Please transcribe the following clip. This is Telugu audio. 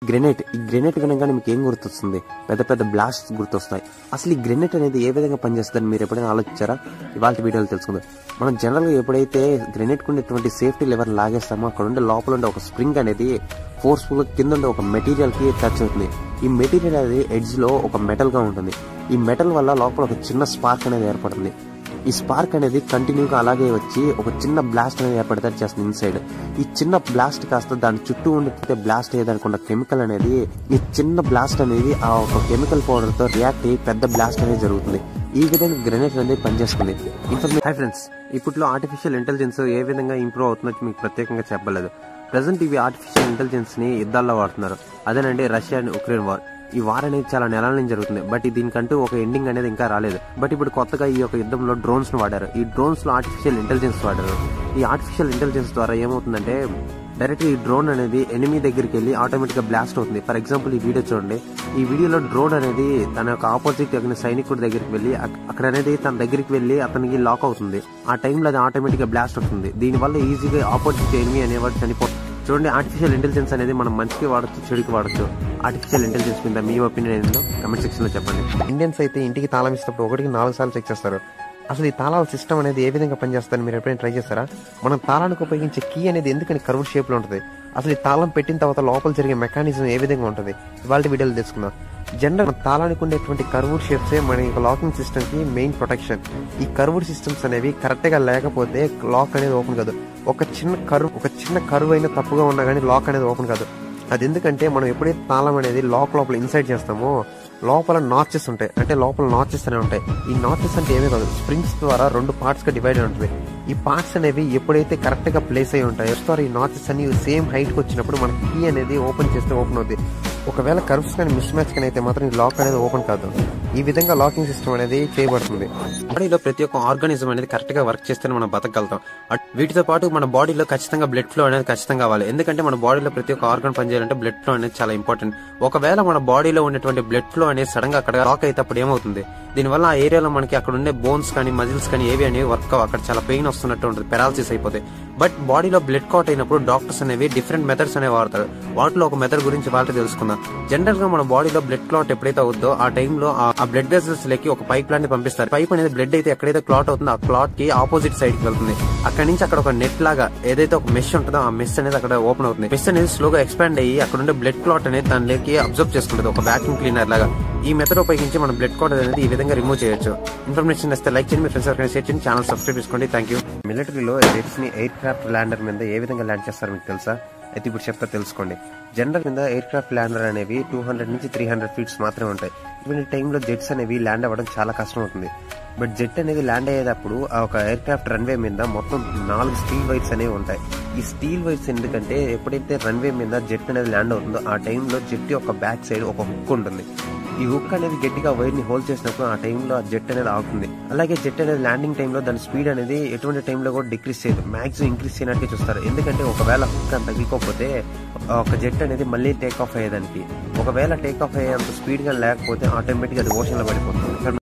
గ్రెనేట్. ఈ గ్రెనేట్ వినగానే మీకు ఏం గుర్తొస్తుంది? పెద్ద పెద్ద బ్లాస్ట్ గుర్తొస్తాయి. అసలు ఈ గ్రెనేట్ అనేది ఏ విధంగా పనిచేస్తుందని మీరు ఎప్పుడైనా ఆలోచించారా? ఇవాళ వీడియోలో తెలుసుకుందాం. మనం జనరల్గా ఎప్పుడైతే గ్రెనేట్ ఉండేటువంటి సేఫ్టీ లెవెల్ లాగేస్తామో అక్కడ ఉండే లోపల ఉండే ఒక స్ప్రింగ్ అనేది ఫోర్స్ఫుల్ కింద ఉండే ఒక మెటీరియల్ కి టచ్ అవుతుంది. ఈ మెటీరియల్ అనేది ఎడ్జ్ లో ఒక మెటల్ గా ఉంటుంది. ఈ మెటల్ వల్ల లోపల ఒక చిన్న స్పార్క్ అనేది ఏర్పడుతుంది. ఈ స్పార్క్ అనేది కంటిన్యూగా అలాగే వచ్చి ఒక చిన్న బ్లాస్ట్ అనేది ఏర్పడతారు చేస్తుంది ఇన్సైడ్. ఈ చిన్న బ్లాస్ట్ కాస్త దాని చుట్టూ ఉండే బ్లాస్ట్ అయ్యేదానికి కెమికల్ అనేది, ఈ చిన్న బ్లాస్ట్ అనేది ఆ ఒక కెమికల్ పౌడర్ తో రియాక్ట్ అయ్యి పెద్ద బ్లాస్ట్ అనేది జరుగుతుంది. ఈ విధంగా గ్రెనేట్ అనేది పనిచేస్తుంది. హై ఫ్రెండ్స్, ఇప్పట్లో ఆర్టిఫిషియల్ ఇంటెలిజెన్స్ ఏ విధంగా ఇంప్రూవ్ అవుతుందో మీకు ప్రత్యేకంగా చెప్పలేదు. ప్రెసెంట్ ఇవి ఆర్టిఫిషియల్ ఇంటెలిజెన్స్ ని యుద్ధాల్లో వాడుతున్నారు. అదేనండి రష్యా అండ్ ఉక్రెయిన్ వార్. ఈ వార్ అనేది చాలా నెలల నుంచి జరుగుతుంది. బట్ దీనికంటూ ఒక ఎండింగ్ అనేది ఇంకా రాలేదు. బట్ ఇప్పుడు కొత్తగా ఈ యొక్క యుద్ధంలో డ్రోన్స్ ను వాడారు. ఈ డ్రోన్స్ లో ఆర్టిఫిషియల్ ఇంటెలిజెన్స్ వాడారు. ఈ ఆర్టిఫిషియల్ ఇంటెలిజెన్స్ ద్వారా ఏమవుతుందంటే డైరెక్ట్ ఈ డ్రోన్ అనేది ఎనిమీ దగ్గరికి వెళ్ళి ఆటోమేటిక్ గా బ్లాస్ట్ అవుతుంది. ఫర్ ఎగ్జాంపుల్ ఈ వీడియో చూడండి. ఈ వీడియోలో డ్రోన్ అనేది తన యొక్క ఆపోజిట్ సైనికుడి దగ్గరికి వెళ్ళి అక్కడ అనేది తన దగ్గరికి వెళ్ళి అతనికి లాక్ అవుతుంది. ఆ టైంలో అది ఆటోమేటిక్ గా బ్లాస్ట్ అవుతుంది. దీనివల్ల ఈజీగా ఆపోజిట్ ఎనిమీ అనేవాడు చనిపోతుంది. చూడండి, ఆర్టిఫిషియల్ ఇంటెలిజెన్స్ అనేది మనం మంచికి వాడచ్చు, చెడుకి వాడచ్చు. ఆర్టిఫిషియల్ ఇంటెలిజెన్స్ మీద మీ ఒపీనియన్ ఏంటో కమెంట్ సెక్షన్ లో చెప్పండి. ఇండియన్స్ అయితే ఇంటికి తాళం ఇచ్చినప్పుడు 1కి 4 సార్లు చెక్ చేస్తారు. అసలు ఈ తాళాల సిస్టమ్ అనేది ఏ విధంగా పనిచేస్తారని మీరు ఎప్పుడైనా ట్రై చేస్తారా? మనం తాళానికి ఉపయోగించే కీ అనేది ఎందుకని కర్వ్ షేప్ లో ఉంటుంది? అసలు ఈ తాళం పెట్టిన తర్వాత లోపల జరిగే మెకానిజం ఏ విధంగా ఉంటుంది? ఇవాళ వీడియోలో తెలుసుకుందాం. జనరల్ తాళానికి ఉండేటువంటి కర్వ్డ్ షేప్సే మన యొక్క లాకింగ్ సిస్టమ్ కి మెయిన్ ప్రొటెక్షన్. ఈ కర్వ్డ్ సిస్టమ్స్ అనేవి కరెక్ట్ గా లేకపోతే లాక్ అనేది ఓపెన్ కాదు. ఒక చిన్న కర్వ్ అయినా తప్పుగా ఉన్నా కానీ లాక్ అనేది ఓపెన్ కాదు. అది ఎందుకంటే మనం ఎప్పుడైతే తాళం అనేది లోపల ఇన్సైడ్ చేస్తామో లోపల నాచెస్ ఉంటాయి. అంటే లోపల నాచెస్ అనేవి ఉంటాయి. ఈ నాచెస్ అంటే ఏమీ కాదు, స్ప్రింగ్స్ ద్వారా 2 పార్ట్స్ గా డివైడ్ ఉంటుంది. ఈ పార్ట్స్ అనేవి ఎప్పుడైతే కరెక్ట్ గా ప్లేస్ అయి ఉంటాయో ద్వారా ఈ నాచెస్ అన్ని సేమ్ హైట్ కి వచ్చినప్పుడు మన కీ అనేది ఓపెన్ చేస్తే ఓపెన్ అవుతుంది. ఒకవేళ కర్వ్స్ కానీ మిస్ మ్యాచ్ కానీ అయితే మాత్రం ఈ లాక్ అనేది ఓపెన్ కాదు. ఈ విధంగా లాకింగ్ సిస్టమ్ అనేది చేయబడుతుంది. బాడీలో ప్రతి ఒక్క ఆర్గానిజం అనేది కరెక్ట్ గా వర్క్ చేస్తే మనం బతకగలుగుతాం. వీటితో పాటు మన బాడీలో ఖచ్చితంగా బ్లడ్ ఫ్లో అనేది ఖచ్చితంగా కావాలి. ఎందుకంటే మన బాడీలో ప్రతి ఒక్క ఆర్గాన్ పనిచేయాలంటే బ్లడ్ ఫ్లో అనేది చాలా ఇంపార్టెంట్. ఒకవేళ మన బాడీలో ఉన్నటువంటి బ్లడ్ ఫ్లో అనేది సడన్ గా అక్కడ లాక్ అయితే అప్పుడు ఏమవుతుంది? దీనివల్ల ఆ ఏరియాలో మనకి అక్కడ ఉండే బోన్స్ కానీ మజిల్స్ కానీ ఏవి అనేవి వర్క్ అక్కడ చాలా పెయిన్ వస్తున్నట్టు ఉంటుంది, పెరాలసిస్ అయిపోతాయి. బట్ బాడీలో బ్లడ్ క్లాట్ అయినప్పుడు డాక్టర్స్ అనేవి డిఫరెంట్ మెథడ్స్ అనేవి వాడతారు. వాటిలో ఒక మెథడ్ గురించి వాళ్ళకి తెలుసుకుందాం. జనరల్ గా మన బాడీలో బ్లడ్ క్లాట్ ఎప్పుడైతే అవుతుందో ఆ టైంలో ఆ బ్లడ్ వెసల్స్ లకి ఒక పైప్ లాంటి పంపిస్తారు. పైప్ అనేది బ్లడ్ అయితే ఎక్కడైతే క్లాట్ అవుతుందో ఆ క్లాట్ కి ఆపోజిట్ సైడ్ కి వెళ్తుంది. అక్కడి నుంచి అక్కడ ఒక నెట్ లాగా ఏదైతే ఒక మెష్ ఉంటుందో ఆ మెష్ అనేది అక్కడ ఓపెన్ అవుతుంది. మెష్ అనేది స్లోగా ఎక్స్పాండ్ అయ్యి అక్కడ ఉండే బ్లడ్ క్లాట్ అనేది దానిలోకి అబ్జర్వ్ చేసుకుంటుంది ఒక వాక్యూమ్ క్లీనర్ లాగా. ఈ మెథడ్ ఉపయోగించి మనం బ్లడ్ క్లాట్ అనేది ఈ విధంగా రిమూవ్ చేయొచ్చు. ఇన్ఫర్మేషన్ ఇస్తే లైక్ చేయండి, మీ ఫ్రెండ్స్ ఎవరికైనా షేర్ చేయండి, ఛానల్ సబ్స్క్రైబ్ చేసుకోండి. Thank you. మిలిటరీలో జెట్స్ ని ఎయిర్ క్రాఫ్ట్ ల్యాండర్ మీద ఏ విధంగా ల్యాండ్ చేస్తారో మీకు తెలుసా? అయితే ఇప్పుడు చెప్తా తెలుసుకోండి. జనరల్ మీద ఎయిర్ క్రాఫ్ట్ ల్యాండర్ అనేవి 200 నుంచి 300 ఫీట్స్ మాత్రమే ఉంటాయి. ఇటువంటి టైంలో జెట్స్ అనేవి ల్యాండ్ అవ్వడం చాలా కష్టం అవుతుంది. బట్ జెట్ అనేది ల్యాండ్ అయ్యేటప్పుడు ఆ ఒక ఎయిర్ క్రాఫ్ట్ రన్వే మీద మొత్తం 4 స్టీల్ వైర్స్ అనేవి ఉంటాయి. ఈ స్టీల్ వైర్స్ ఎందుకంటే ఎప్పుడైతే రన్వే మీద జెట్ అనేది ల్యాండ్ అవుతుందో ఆ టైంలో జెట్ యొక్క బ్యాక్ సైడ్ ఒక హుక్ ఉంటుంది. ఈ హుక్ అనేది గట్టిగా వైర్ ని హోల్డ్ చేసినప్పుడు ఆ టైంలో ఆ జెట్ అనేది ఆగుతుంది. అలాగే జెట్ అనేది ల్యాండింగ్ టైంలో దాని స్పీడ్ అనేది ఎటువంటి టైంలో కూడా డిక్రీస్ చేయదు, మాక్సిమం ఇంక్రీస్ చేయడానికి చూస్తారు. ఎందుకంటే ఒకవేళ హుక్ అని తగిలిపోతే ఒక జెట్ అనేది మళ్ళీ టేక్ ఆఫ్ అయ్యేదానికి, ఒకవేళ టేక్ ఆఫ్ అయ్యేంత స్పీడ్ గా లేకపోతే ఆటోమేటిక్ అది ఓషన్ లో పడిపోతుంది.